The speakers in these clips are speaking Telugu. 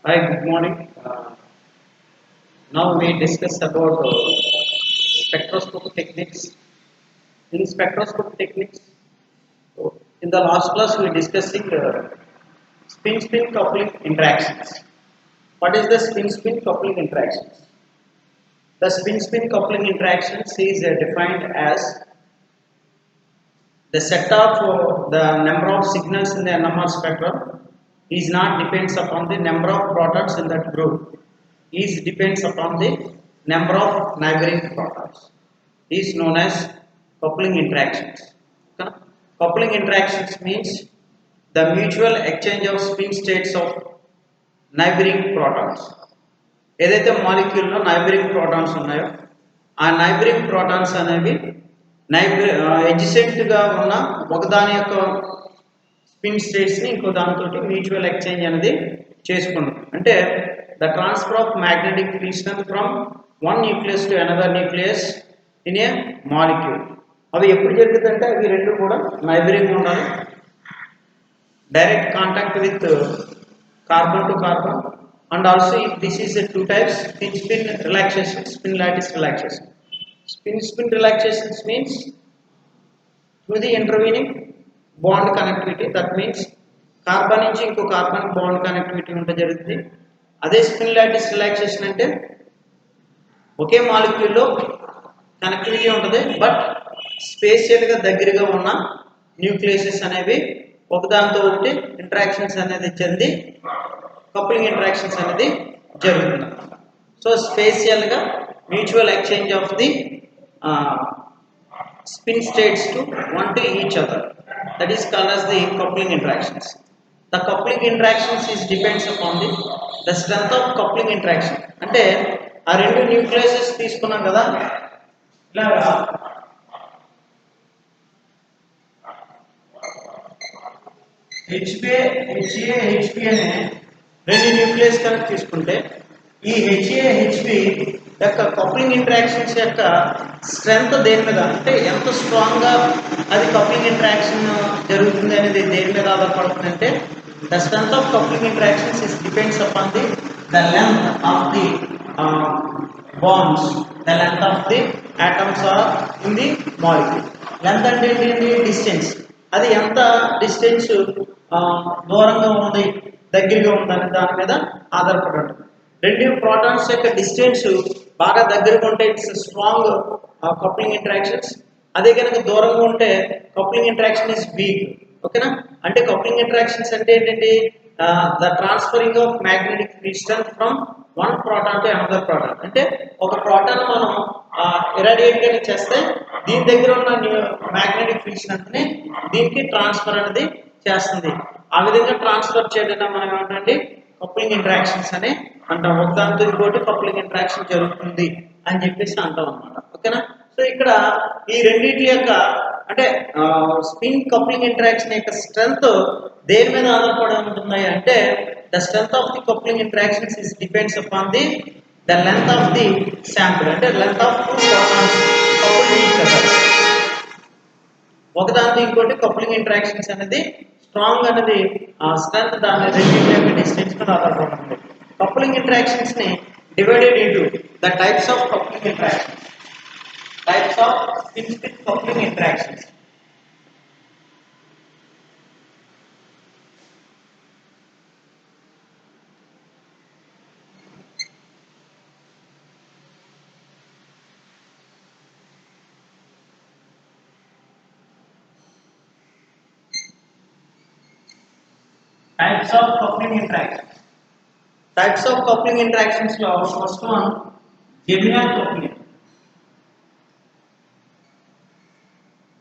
Hi, good morning. Now we discuss about spectroscopic techniques. In spectroscopic techniques, in the last class we discussing spin-spin coupling interactions. What is the spin-spin coupling interactions? The spin-spin coupling interactions is defined as the set of the number of signals in the NMR spectrum is not depends upon the number of protons in that group. Is depends upon the number of neighboring protons. Is known as coupling interactions. Okay? Coupling interactions means the mutual exchange of spin states of neighboring protons. ఏదైతే మాలిక్యూల్లో నైబరింగ్ ప్రోటాన్స్ ఉన్నాయో ఆ నైబరింగ్ ప్రోటాన్స్ అనేవి ఎడ్జసెంట్గా ఉన్న ఒకదాని యొక్క స్పిన్ స్టేట్స్ని ఇంకో దానితో మ్యూచువల్ ఎక్స్చేంజ్ అనేది చేసుకున్నాం. అంటే the transfer of magnetic field strength from one nucleus to another nucleus in a molecule. అవి ఎప్పుడు జరుగుతుందంటే అవి రెండు కూడా నైబరింగ్ ఉండాలి, direct contact with carbon to carbon, and also if this is a two types spin relaxation, spin lattice relaxation. Spin relaxations means through the intervening bond connectivity, that means carbon నుంచి ఇంకో కార్బన్ బాండ్ కనెక్టివిటీ ఉంటే జరుగుతుంది. అదే స్పిన్ లాటిస్ రిలాక్సేషన్ అంటే ఒకే మాలిక్యూల్లో కనెక్టివిటీ ఉంటుంది, బట్ స్పేషియల్గా దగ్గరగా ఉన్న న్యూక్లియసెస్ అనేవి ఒకదానితో ఒకటి ఇంటరాక్షన్స్ అనేది చెంది కప్లింగ్ ఇంటరాక్షన్స్ అనేది జరుగుతుంది. సో స్పేషియల్గా mutual exchange of the spin states to one to each other, that is called as the coupling interactions. The coupling interactions is depends upon the strength of coupling interaction. అంటే ఆ రెండు న్యూక్లియసెస్ తీసుకున్నాం కదా, ఇలాగా HA HP అనే రెండు న్యూక్లియస్ కనుక తీసుకుంటే ఈ HA HP యొక్క కప్లింగ్ ఇంటరాక్షన్స్ యొక్క స్ట్రెంగ్త్ దేని మీద, అంటే ఎంత స్ట్రాంగ్గా అది కప్లింగ్ ఇంటరాక్షన్ జరుగుతుంది అనేది దేని మీద ఆధారపడుతుంది అంటే the strength of coupling interactions is depends upon the length of the bonds, the length of the atoms are in the molecule. Length అంటే ఏంటి? డిస్టెన్స్. అది ఎంత డిస్టెన్స్ దూరంగా ఉంది, దగ్గరగా ఉందని దాని మీద ఆధారపడి ఉంటుంది. రెండు ప్రోటాన్స్ యొక్క డిస్టెన్స్ బాగా దగ్గరగా ఉంటే ఇట్స్ స్ట్రాంగ్ కప్లింగ్ ఇంటరాక్షన్స్. అదే కనుక దూరంగా ఉంటే కప్లింగ్ ఇంటరాక్షన్ ఇస్ వీక్. ఓకేనా? అంటే కప్లింగ్ ఇంటరాక్షన్స్ అంటే ఏంటంటే the transferring of magnetic field strength from one proton to another proton. అంటే ఒక ప్రోటాన్ మనం ఇరాడియేట్ గా చేస్తే దీని దగ్గర ఉన్న మ్యాగ్నెటిక్ ఫీల్డ్ స్ట్రెంత్ ని దీనికి ట్రాన్స్ఫర్ అనేది చేస్తుంది. ఆ విధంగా ట్రాన్స్ఫర్ చేయడం మనం ఏమంటే కప్లింగ్ ఇంటరాక్షన్స్ అని అంటాం. ఒకదానితో ఇంకోటి కప్లింగ్ ఇంటరాక్షన్ జరుగుతుంది అని చెప్పేసి అంటాం అన్నమాట. ఓకేనా? సో ఇక్కడ ఈ రెండింటి యొక్క అంటే స్పిన్ కప్లింగ్ ఇంటరాక్షన్ యొక్క స్ట్రెంత్ దేని మీద ఆధారపడి ఉంటుంది అంటే the strength of the coupling interactions is depends upon the length of the sample. అంటే length of two protons coupled each other. ఒకదానితో ఇంకోటి కప్లింగ్ ఇంటరాక్షన్స్ అనేది స్ట్రాంగ్ అనేది స్ట్రెంత్ దాని రెండింటి యొక్క డిస్టెన్స్ మీద ఆధారపడుతుంది. కప్లింగ్ ఇంటరాక్షన్స్ ని divided into the types of coupling interactions. Types of spin-spin coupling interactions. Types of coupling interactions. Types of coupling interactions lo first one geminal coupling.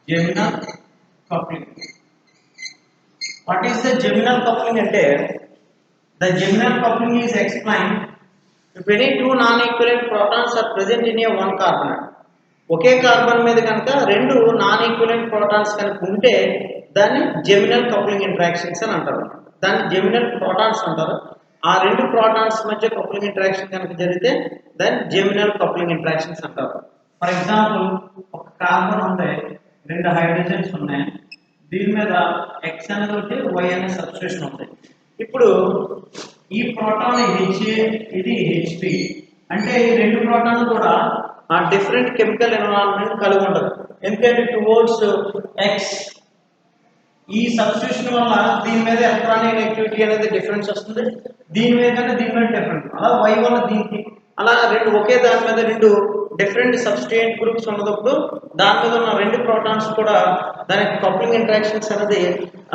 Geminal coupling. What is the geminal coupling ante? The geminal coupling is explained if any two non-equivalent protons are present in a one carbon. Okay carbon మీద కనుక రెండు నాన్ ఈక్వివలెంట్ ప్రోటాన్స్ కనుక ఉంటే దాన్ని జెమినల్ కప్లింగ్ ఇంటరాక్షన్స్ అని అంటారు. దాన్ని జెమినల్ ప్రోటాన్స్ అంటారు. ఆ రెండు ప్రోటాన్స్ మధ్య కప్లింగ్ ఇంటరాక్షన్ కనుక జరిగితే దాన్ని జెమినల్ కప్లింగ్ ఇంటరాక్షన్స్ అంటారు. ఫర్ ఎగ్జాంపుల్ ఒక కార్బన్ ఉంది, రెండు హైడ్రోజన్స్ ఉన్నాయి, దీని మీద X అనేది ఒకటి Y అనే సబ్స్టిట్యూషన్ ఉంది. ఇప్పుడు ఈ ప్రోటాన్ హెచ్ఏ, ఇది హెచ్పి. అంటే ఈ రెండు ప్రోటాన్లు కూడా ఆ డిఫరెంట్ కెమికల్ ఎన్విరాన్మెంట్ కలిగి ఉండదు. ఎందుకంటే టువర్డ్స్ ఎక్స్ ఈ సబ్స్టిట్యూషన్ వల్ల దీని మీద ఎలక్ట్రానిక్ నెగటివిటీ అనేది డిఫరెన్స్ వస్తుంది, దీని మీద దీని మీద డిఫరెంట్. అలా వై వల్ల దీనికి అలా రెండు ఒకే దాని మీద రెండు డిఫరెంట్ సబ్స్టిట్యూయెంట్ గ్రూప్స్ ఉన్నప్పుడు దాని మీద ఉన్న రెండు ప్రోటాన్స్ కూడా దానికి కప్లింగ్ ఇంటరాక్షన్స్ అనేది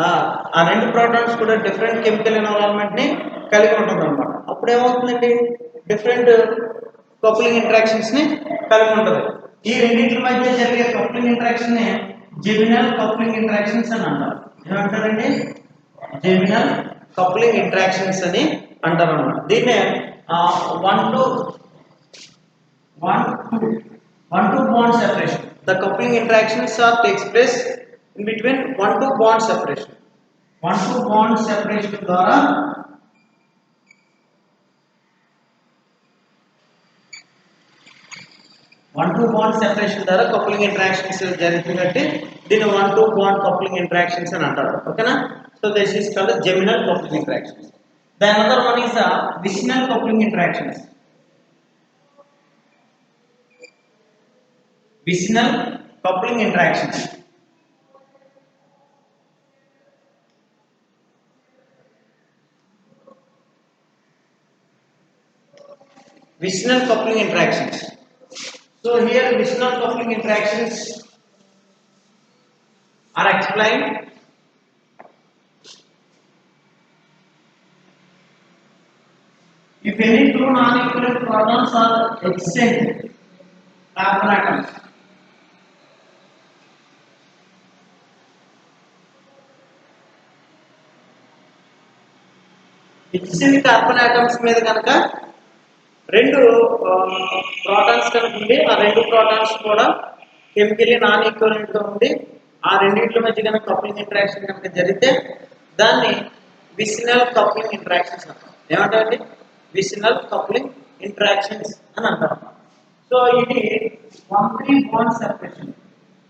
ఆ రెండు ప్రోటాన్స్ కూడా డిఫరెంట్ కెమికల్ ఎన్విరాన్మెంట్ ని కలిగి ఉంటుంది అనమాట. అప్పుడు ఏమవుతుందండి, డిఫరెంట్ కప్లింగ్ ఇంటరాక్షన్స్ ని కలిగి ఉంటుంది. ఈ రెండింటి మధ్య జరిగే కప్లింగ్ ఇంటరాక్షన్ ని జెమినల్ కప్లింగ్ ఇంటరాక్షన్స్ అని అంటారు. ఏమంటారండి? జెమినల్ కప్లింగ్ ఇంటరాక్షన్స్ అని అంటారు అన్నమాట. దీన్నే 1-2 bond separation. The coupling interactions takes place in between 1-2 bond separation. 1-2 bond separation ద్వారా కప్లింగ్ ఇంటరాక్షన్స్ జరుగుతున్నట్టు దీన్ని 1-2 bond కప్లింగ్ ఇంటరాక్షన్స్ అని అంటారు. ఓకేనా? So this is called geminal coupling interactions. The another one is vicinal coupling interactions. Vicinal coupling interactions. Vicinal coupling interactions. So here vicinal coupling interactions are explained. If any two non-equivalent protons are exchanged, carbon atoms, exchanged carbon atoms మీద కనుక రెండు ప్రోటాన్స్ కనుక ఉండి ఆ రెండు ప్రోటాన్స్ కూడా కెమికల్లీ నాన్ ఈక్వలెంట్ గా ఉండి ఆ రెండింటి మధ్య కనుక కప్లింగ్ ఇంటరాక్షన్ కనుక జరిగితే దాన్ని విసినల్ కప్లింగ్ ఇంటరాక్షన్స్ అంటారు. ఏమంటారండి? విసినల్ కప్లింగ్ ఇంటరాక్షన్స్ అని అంటారు. సో ఇది 1-3 బాండ్ సెపరేషన్.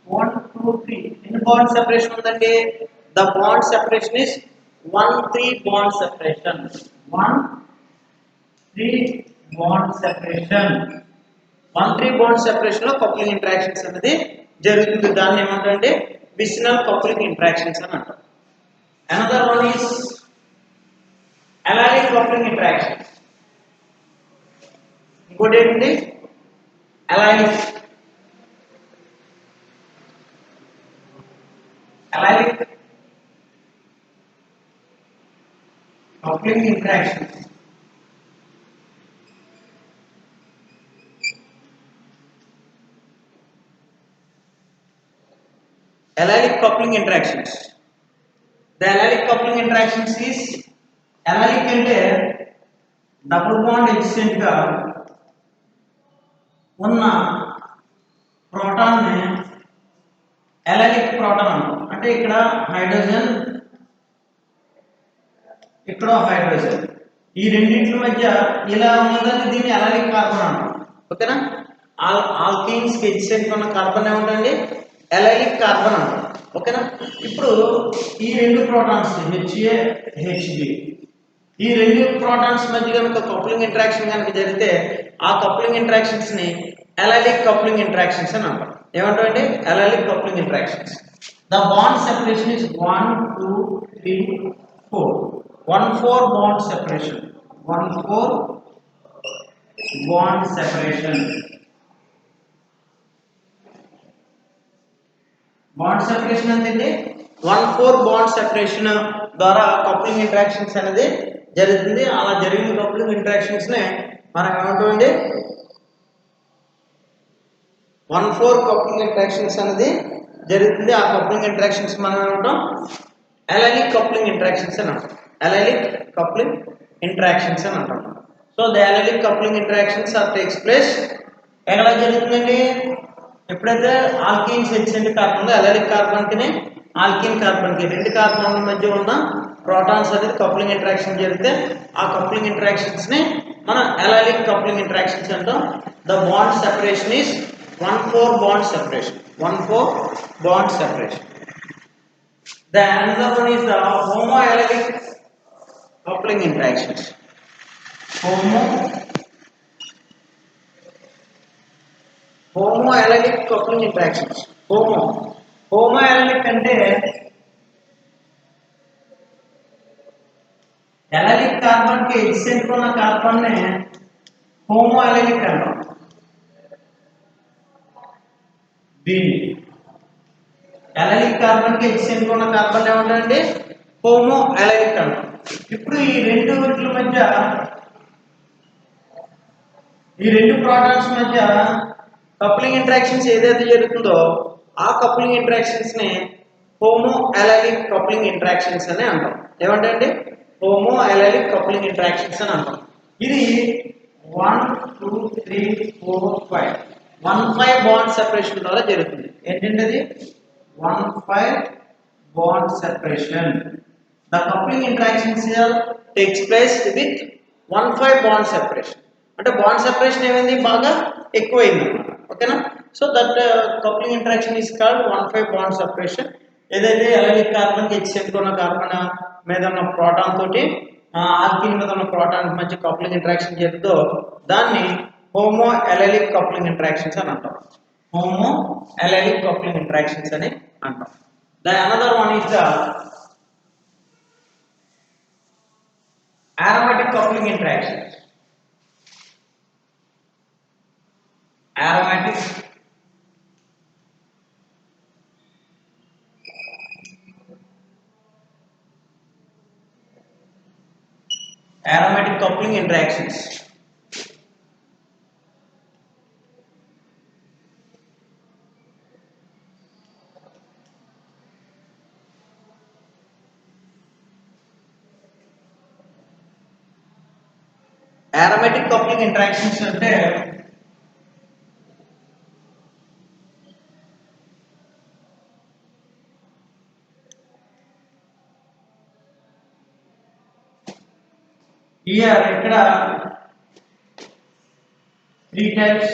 1-2-3 ఎన్ని బాండ్ సెపరేషన్ ఉందండి? The bond separation is 1-3 bond separation. 1-3 bond separation. 1-3 bond separation లో కప్లింగ్ ఇంటరాక్షన్స్ అనేది జరుగుతుంది. దాన్ని ఏమంటారంటే విసినల్ కప్లింగ్ ఇంటరాక్షన్స్ అని అంటారు. Another one is allylic coupling interactions. ఇంకోటి ఏంటండి? Allylic coupling interactions. Allylic coupling interactions. The allylic coupling interactions is allylic అంటే డబుల్ బాండ్ ఎక్స్టెంట్ గా ఉన్న ప్రోటాన్ ని అలైలిక్ ప్రోటాన్ అంటాం. అంటే ఇక్కడ హైడ్రోజన్, ఇక్కడ హైడ్రోజన్, ఈ రెండింటి మధ్య ఇలా ఉన్నదాన్ని దీన్ని అలైలిక్ కార్బన్ అంటాం. ఓకేనా? ఆల్కీన్స్ కి ఎక్స్టెంట్ ఉన్న కార్బన్ ఏమంటండి? అలైలిక్ కార్బన్ అంటాం. ఓకేనా? ఇప్పుడు ఈ రెండు ప్రోటాన్స్ HA HB, ఈ రెండు ప్రోటాన్స్ మధ్య కనుక కప్లింగ్ ఇంటరాక్షన్ కనుక జరిగితే ఆ కప్లింగ్ ఇంటరాక్షన్స్ ని అలైలిక్ కప్లింగ్ ఇంటరాక్షన్స్ అని అంటాం. ఏమంటారండి? Allylic coupling interactions. The bond separation is 1, 2, 3, 4. 1-4 bond separation. 1-4 bond separation. Bond separation అంటే 1-4 బాండ్ సెపరేషన్ ద్వారా కప్లింగ్ ఇంటరాక్షన్స్ అనేది జరుగుతుంది. అలా జరిగిన కప్లింగ్ ఇంటరాక్షన్స్ నే మనం ఏమంటామండి? 1-4 కప్లింగ్ ఇంటరాక్షన్స్ అనేది జరుగుతుంది. ఆ కప్లింగ్ ఇంటరాక్షన్స్ మనం ఏమంటాం? అలైలిక్ కప్లింగ్ ఇంటరాక్షన్స్ అని అంటాం. అలైలిక్ కప్లింగ్ ఇంటరాక్షన్స్ అని అంటాం. So the allylic coupling interactions are takes place ఎక్కడ జరుగుతుందండి? ఎప్పుడైతే alkenes extent carbon allylic carbon కి ఆల్కీన్ కార్బన్ కి రెండు కార్బన్ల మధ్య ఉన్న ప్రోటాన్స్ అనేది కప్లింగ్ ఇంటరాక్షన్ జరిగితే ఆ కప్లింగ్ ఇంటరాక్షన్స్ ని మనం అలైలిక్ కప్లింగ్ ఇంటరాక్షన్స్ అంటాం. The bond separation is 1-4 bond separation. 1-4 bond separation. The another one is the homoallylic coupling interactions. Homoallylic coupling interactions. Homoallylic అంటే అలెలిక్ కార్బన్ కి ఎడ్జెసెంట్ ఉన్న కార్బన్ నే హోమో అలెలిక్ అంటాం. దీన్ని అలెలిక్ కార్బన్ కి ఎడ్జెసెంట్ ఉన్న కార్బన్ ఏమంటారండి? హోమో అలెలిక్ అంటాం. ఇప్పుడు ఈ రెండు ప్రోటాన్స్ మధ్య కప్లింగ్ ఇంటరాక్షన్స్ ఏదైతే జరుగుతుందో ఆ కప్లింగ్ ఇంటరాక్షన్స్ ని హోమో అలెలిక్ కప్లింగ్ ఇంటరాక్షన్స్ అని అంటాం. ఏమంటే హోమో అలెలిక్ కప్లింగ్ ఇంటరాక్షన్స్ అని అంటాం. ఇది 1 2 3 4 5 1,5 బాండ్ సెపరేషన్ ద్వారా జరుగుతుంది. ఏంటంటే అది 1,5 bond separation. The coupling interactions here takes place with 1,5 bond separation. అంటే బాండ్ సెపరేషన్ ఏమైంది? బాగా ఎక్కువైంది. ఓకేనా? So that coupling interaction is called 1,5 bond separation. ఏదైతే అలెలిక్ కార్బన్ కి ఎడ్జెసెంట్ ఉన్న కార్బన్ మీద ఉన్న ప్రోటాన్ తోటి ఆల్కిన్ మీద ఉన్న ప్రోటాన్ మధ్య కప్లింగ్ ఇంటరాక్షన్ జరుగుతుందో దాన్ని హోమో అలెలిక్ కప్లింగ్ ఇంటరాక్షన్స్ అని అంటాం. హోమో అలెలిక్ కప్లింగ్ ఇంటరాక్షన్స్ అని అంటాం. Another one is the aromatic coupling interactions. Aromatic coupling interactions. Aromatic coupling interactions అంటే ఇక్కడ 3 types: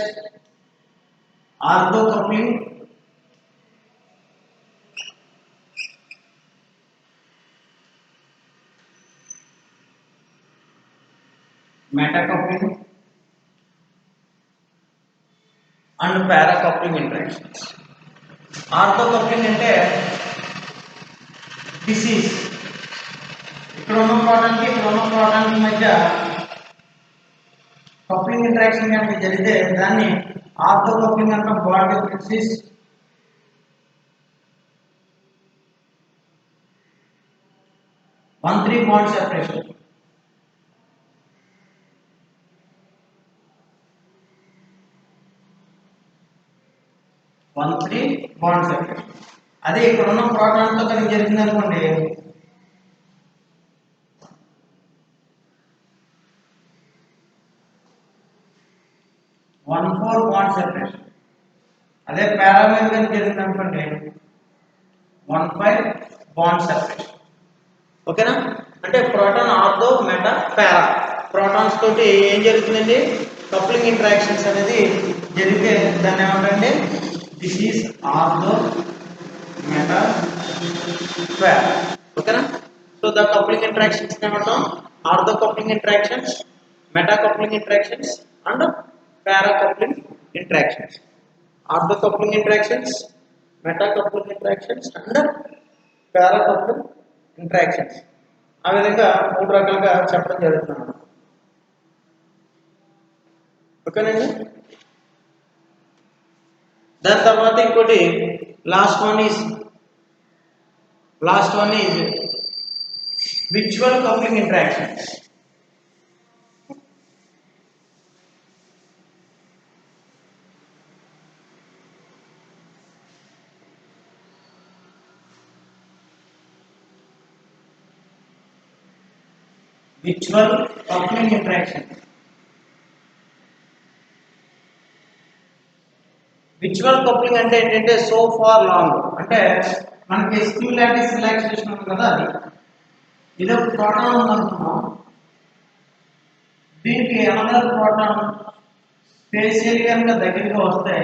ortho coupling, meta coupling and para coupling interactions. Ortho coupling అంటే డిసీజ్ ఇక్కడ ఉన్న ప్రోటాన్ మధ్య కప్లింగ్ ఇంటరాక్షన్ కనుక జరిగితే దాన్ని ఆర్థో కప్లింగ్ అంటాం. Bond disease 1,3 bond separation. అదే ఇక్కడ ఉన్న ప్రోటాన్ తో కనుక జరిగింది అనుకోండి, 1,4 బాండ్ సెపరేషన్. అదే పారా మీద కనుక జరిగింది అనుకోండి, 1,5 బాండ్ సెపరేషన్. ఓకేనా? అంటే ప్రోటాన్ ఆర్థో, మెటా, పారా ప్రోటాన్స్ తోటి ఏం జరుగుతుందండి? కప్లింగ్ ఇంటరాక్షన్స్ అనేది జరిగితే దాన్ని ఏమంటే దిస్ ఈజ్ ఆర్థో, మెటా, పారా. ఓకేనా? సో ద కప్లింగ్ ఇంటరాక్షన్స్ ఏమంటాం? Ortho coupling interactions, meta coupling interactions and para coupling interactions. Ortho coupling interactions, meta coupling interactions and para coupling interactions. ఆ విధంగా 3 రకాలుగా చెప్పడం జరుగుతుంది. ఓకేనండి? దాని తర్వాత ఇంకోటి last one is virtual coupling interactions. Virtual coupling interaction. Virtual coupling అంటే ఏంటంటే సో ఫార్ లాంగ్, అంటే మనకి స్టిములాటిస్ రిలాక్సేషన్ ఉంది కదా, అది ఇది ఒక ప్రోటాన్ ఉందనుకున్నాం, దీనికి అనదర్ ప్రోటాన్ స్పేషియల్లీ కనుక దగ్గరగా వస్తే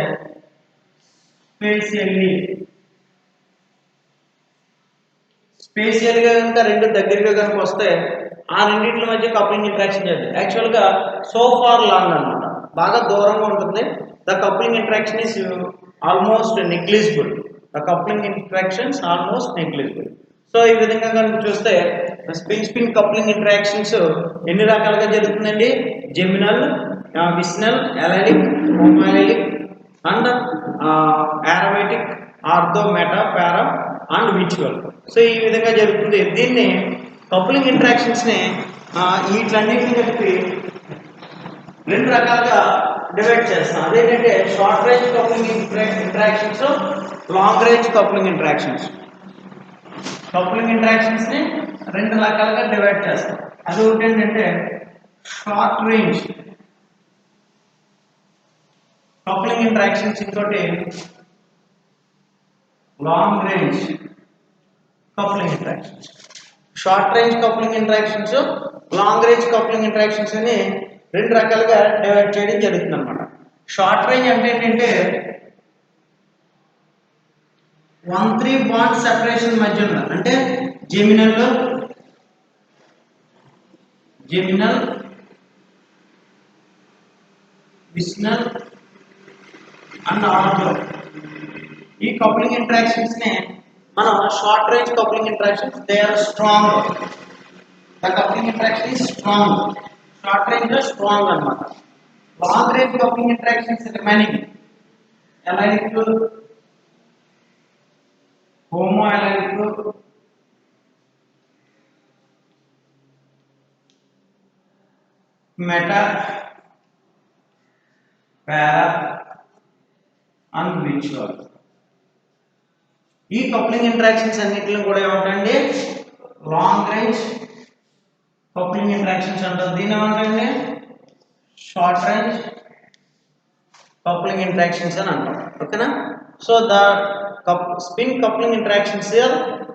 స్పేషియల్గా కనుక రెండు దగ్గరగా కనుక వస్తే ఆ రెండింటి మధ్య కప్లింగ్ ఇంటరాక్షన్ చేద్దాం. యాక్చువల్గా సో ఫార్ లాంగ్ అనమాట, బాగా దూరంగా ఉంటుంది. The coupling interaction is almost negligible. The coupling interactions almost negligible. So ఈ విధంగా కనుక చూస్తే స్పిన్ కప్లింగ్ ఇంటరాక్షన్స్ ఎన్ని రకాలుగా జరుగుతుందండి? Geminal, vicinal, allylic, homoallylic and aromatic, ortho, meta, para and విచువల్. సో ఈ విధంగా జరుగుతుంది. దీన్ని కప్లింగ్ ఇంటరాక్షన్స్ ని వీటిలన్నింటినీ కలిపి రెండు రకాలుగా డివైడ్ చేస్తాం. అదేంటంటే short range coupling interactions, long range coupling interactions. Coupling interactions ని రెండు రకాలుగా డివైడ్ చేస్తాం. అది ఒకటి ఏంటంటే షార్ట్ రేంజ్ కప్లింగ్ ఇంటరాక్షన్స్, ఇంకోటి long range coupling interactions. Short range coupling interactions, long range coupling interactions అని రెండు రకాలుగా డివైడ్ చేయడం జరుగుతుంది అనమాట. షార్ట్ రేంజ్ అంటే ఏంటంటే 1,3 బాండ్ సెపరేషన్ మధ్య ఉన్న, అంటే జెమినల్ విస్నల్ అండ్ ఆర్థో, ఈ కప్లింగ్ ఇంటరాక్షన్స్ ని మనం short range coupling interactions. They are strong. The coupling interaction is strong. Short range లో స్ట్రాంగ్ అన్నమాట. Long range coupling interactions remaining allylic, homoallylic, meta, para and విచువల్. ఈ కప్లింగ్ ఇంటరాక్షన్స్ అన్నిటిలో కూడా ఏమంటండి? లాంగ్ రేంజ్ కప్లింగ్ ఇంటరాక్షన్స్ అంటారు. దీని ఏమంటండి? షార్ట్ రేంజ్ కప్లింగ్ ఇంటరాక్షన్స్ అని అంటాం. ఓకేనా? So the spin coupling interactions here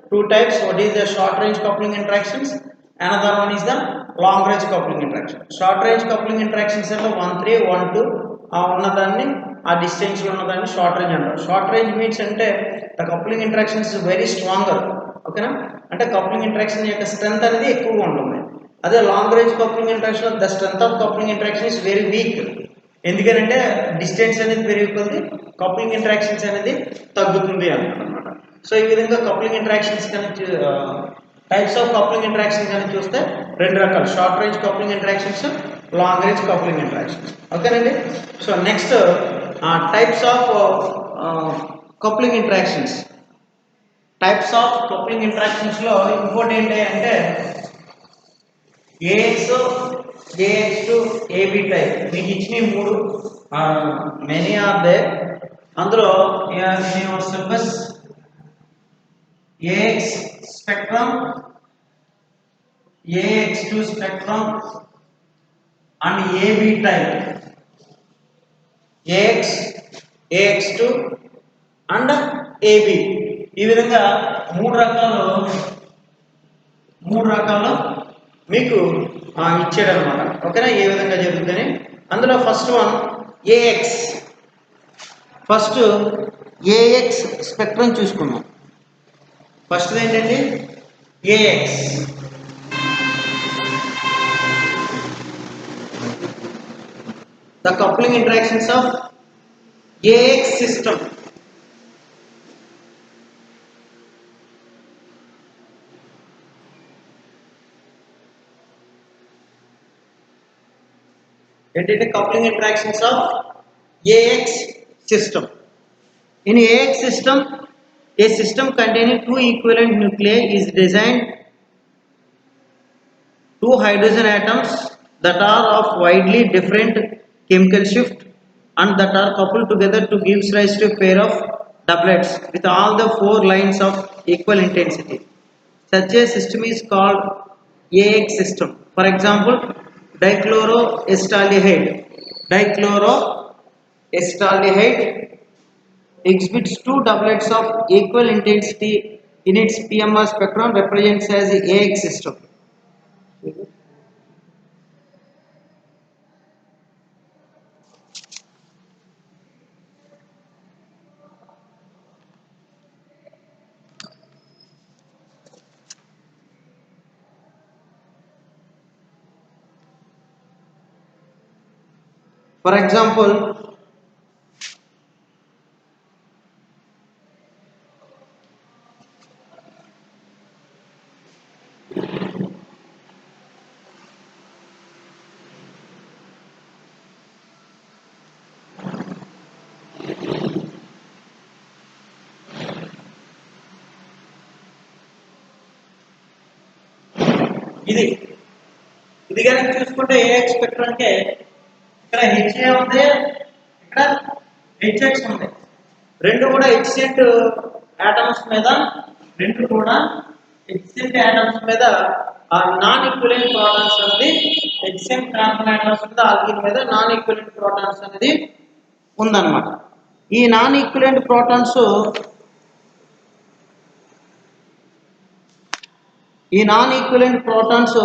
two types. What is the short range coupling interactions? Another one is the long range coupling interaction. Short range coupling interactions అంటే 1, 3, 1, 2 ఉన్నదాన్ని, ఆ డిస్టెన్స్ లో ఉన్నదాన్ని షార్ట్ రేంజ్ అంటారు. షార్ట్ రేంజ్ మీన్స్ అంటే the coupling interactions is very stronger. ఓకేనా? అంటే కప్లింగ్ ఇంటరాక్షన్ యొక్క స్ట్రెంత్ అనేది ఎక్కువగా ఉంటుంది. అదే long range coupling interaction the strength of coupling interaction is very weak. ఎందుకంటే డిస్టెన్స్ అనేది పెరిగిపోతుంది, కప్లింగ్ ఇంటరాక్షన్స్ అనేది తగ్గుతుంది అన్నమాట. సో ఈ విధంగా కప్లింగ్ ఇంటరాక్షన్స్ కనుక టైప్స్ ఆఫ్ కప్లింగ్ ఇంటరాక్షన్ కనుక చూస్తే రెండు రకాలు: short range coupling interactions, long range coupling interactions. ఓకేనండి? So next types of coupling interactions. Types of coupling interactions లో ఇంకోటి ఏంటి అంటే AX, AX2, AB టైప్. మీకు ఇచ్చిన మూడు మెనీ ఆర్ దే. అందులో syllabus AX spectrum, AX2 spectrum and AB type. AX, AX2 and AB. ఈ విధంగా మూడు రకాలు మీకు ఇచ్చాడు అనమాట. ఓకేనా? ఏ విధంగా జరుగుతుందని. అందులో first one AX. First AX spectrum చూసుకున్నాం. ఫస్ట్ ఏంటండి? AX. The coupling interactions of AX system. ఏంటంటే coupling interactions of AX system. In AX system, a system containing two equivalent nuclei is designed. Two hydrogen atoms that are of widely different chemical shift and that are coupled together to give rise to a pair of doublets with all the four lines of equal intensity. Such a system is called AX system. For example, dichloroacetaldehyde exhibits two doublets of equal intensity in its PMR spectrum, represents as the AX system. For example ఇది ఇది కనుక చూసుకుంటే AX స్పెక్ట్రమ్ అంటే ఇక్కడ HA ఉంది, ఇక్కడ HX ఉంది. రెండు కూడా హెచ్సెంట్ ఆటమ్స్ మీద ఆ నాన్ ఈక్వివలెంట్ ప్రోటాన్స్ అనేది హెచ్సెంట్ కార్బన్ ఆటమ్స్ మీద ఆల్కిన్ మీద నాన్ ఈక్వివలెంట్ ప్రోటాన్స్ అనేది ఉందన్నమాట. ఈ నాన్ ఈక్వివలెంట్ ప్రోటాన్స్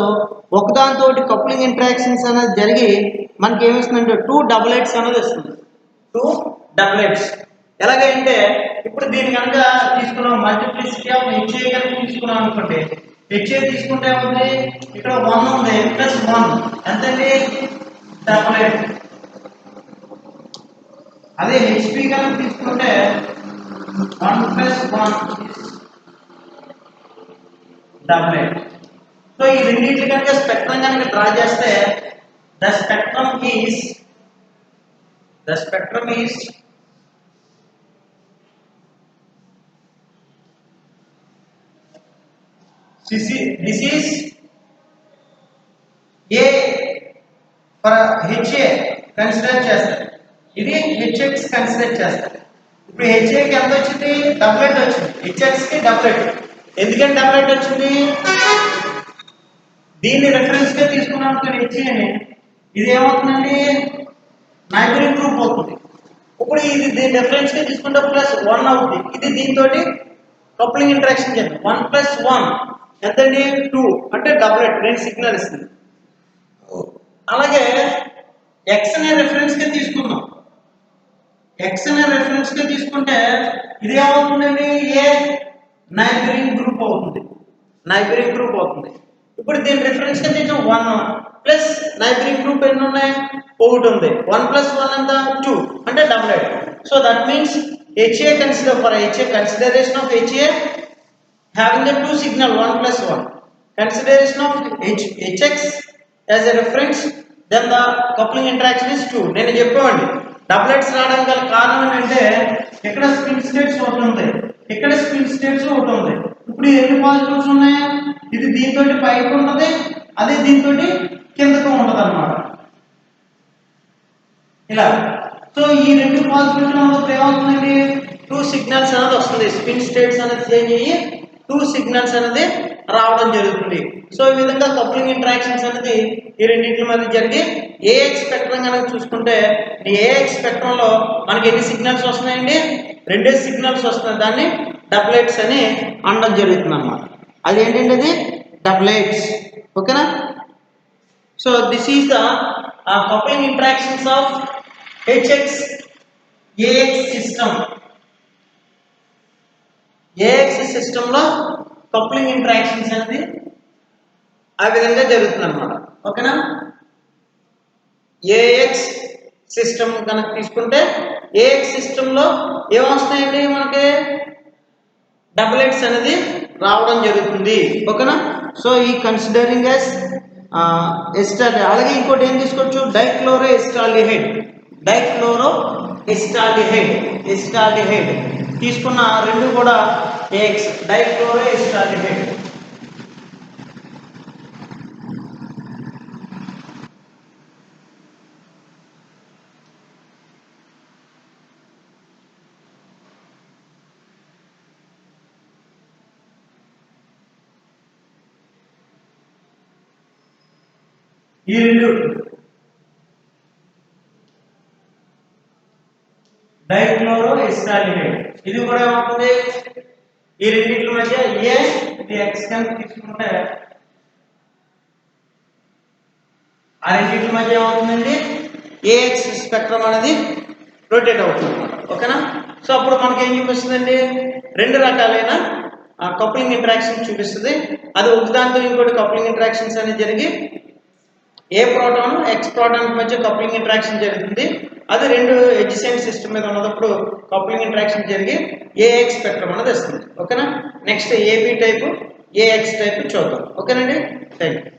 ఒకదానితో కప్లింగ్ ఇంటరాక్షన్స్ అనేది జరిగి మనకి ఏమిస్తుందంటే 2 డబులెట్స్ అనేది వస్తుంది. 2 డబులెట్స్ ఎలాగంటే ఇప్పుడు దీని కనుక తీసుకున్నాం మల్టిప్లిసిటీ ఆఫ్ HA కనుక తీసుకున్నాం అనుకోండి, HA తీసుకుంటే ఉంది ఇక్కడ 1 ఉంది ప్లస్ 1 ఎంతండి డబులెట్. అదే HP కనుక తీసుకుంటే 1 ప్లస్ 1 డబులెట్. సో ఈ రెండింటి కనుక స్పెక్ట్రమ్ కనుక డ్రా చేస్తే the spectrum is this is A for HA consider చేస్తారు, ఇది HX కన్సిడర్ చేస్తారు. ఇప్పుడు HA కి ఎంత వచ్చింది డబులెట్ వచ్చింది, HX కి డబులెట్. ఎందుకంటే డబులెట్ వచ్చింది దీన్ని రెఫరెన్స్ గా తీసుకున్నాం అనుకోండి HA ఇది ఏమవుతుందండి నైబరింగ్ గ్రూప్ అవుతుంది. ఇప్పుడు ఇది దీని రెఫరెన్స్ గా తీసుకుంటే ప్లస్ 1 అవుతుంది. ఇది దీంతో కప్లింగ్ ఇంటరాక్షన్ చేయండి 1 ప్లస్ 1 ఎంతండి 2 అంటే డబులెట్, రెండు సిగ్నల్ ఇస్తుంది. అలాగే X అనే రెఫరెన్స్ గా తీసుకుందాం. X అనే రెఫరెన్స్ గా తీసుకుంటే ఇది ఏమవుతుందండి ఏ నైబరింగ్ గ్రూప్ అవుతుంది. ఇప్పుడు దీని రిఫరెన్స్ గా తీసుకుని 1 ప్లస్ నైబరింగ్ గ్రూప్ ఎన్ని ఉన్నాయి, ఒకటి ఉంది. 1 ప్లస్ 1 ఎంత 2 అంటే doublet. So that means HA consideration of HA having the two signal 1 plus 1, consideration of HX as a reference, then the coupling interaction is 2. నేను చెప్పామండి డబులెట్స్ రావడం గల కారణం ఏంటంటే ఇక్కడ స్పిన్ స్టేట్స్ ఒకటి ఉంది, ఇక్కడ స్పిన్ స్టేట్స్ ఒకటి ఉంది. ఇప్పుడు ఈ రెండు పాజిటివ్స్ ఉన్నాయి, ఇది దీంతో పైకి ఉంటుంది, అదే దీంతో కిందకు ఉంటుంది అన్నమాట ఇలా. సో ఈ రెండు పాజిటివ్స్ ఏమవుతుందండి 2 సిగ్నల్స్ అనేది వస్తుంది, స్పిన్ స్టేట్స్ అనేది చేంజ్ అయ్యి 2 సిగ్నల్స్ అనేది రావడం జరుగుతుంది. సో ఈ విధంగా కప్లింగ్ ఇంటరాక్షన్స్ అనేది ఈ రెండింటి మధ్య జరిగి AX స్పెక్ట్రమ్ కనుక చూసుకుంటే ఈ AX స్పెక్ట్రమ్ లో మనకి ఎన్ని సిగ్నల్స్ వస్తున్నాయండి, 2 సిగ్నల్స్ వస్తున్నాయి. దాన్ని డబులెట్స్ అని అనడం జరుగుతుంది అన్నమాట. అది ఏంటంటే అది డబులెట్స్. ఓకేనా. So this is the coupling interactions of HX AX system. AX system లో కప్లింగ్ ఇంటరాక్షన్స్ అనేది ఆ విధంగా జరుగుతుంది అన్నమాట. ఓకేనా. AX సిస్టమ్ కనుక తీసుకుంటే AX సిస్టమ్ లో ఏమొస్తాయండి మనకి డబులెట్స్ అనేది రావడం జరుగుతుంది. ఓకేనా. సో ఈ కన్సిడరింగ్ యాజ్ ఎస్టాల్డిహైడ్. అలాగే ఇంకోటి ఏం తీసుకోవచ్చు డైక్లోరో ఎస్టాల్డిహైడ్ తీసుకున్న రెండు కూడా AX డైక్లోరో ఎస్టాల్డిహైడ్. ఈ రెండు డైక్లోరో ఎస్టాల్డిహైడ్. ఇది కూడా ఏమవుతుంది ఈ రెండింటి మధ్య ఇది X కనుక తీసుకుంటే ఆ రెండింటి మధ్య ఏమవుతుందండి AX స్పెక్ట్రమ్ అనేది రొటేట్ అవుతుంది. ఓకేనా. సో అప్పుడు మనకి ఏం చూపిస్తుందండి రెండు రకాలైన కప్లింగ్ ఇంటరాక్షన్ చూపిస్తుంది. అది ఒకదానితో ఇంకోటి కప్లింగ్ ఇంటరాక్షన్స్ అనేది జరిగి ఏ ప్రోటాన్ ఎక్స్ ప్రోటాన్ మధ్య కప్లింగ్ ఇంటరాక్షన్ జరుగుతుంది. అది రెండు ఎడ్జసెంట్ సిస్టమ్ మీద ఉన్నప్పుడు కప్లింగ్ ఇంటరాక్షన్ జరిగి ఏఎక్స్ స్పెక్ట్రమ్ అనేది వస్తుంది. ఓకేనా. Next AB type AX type చూద్దాం. ఓకేనండి. Thank you.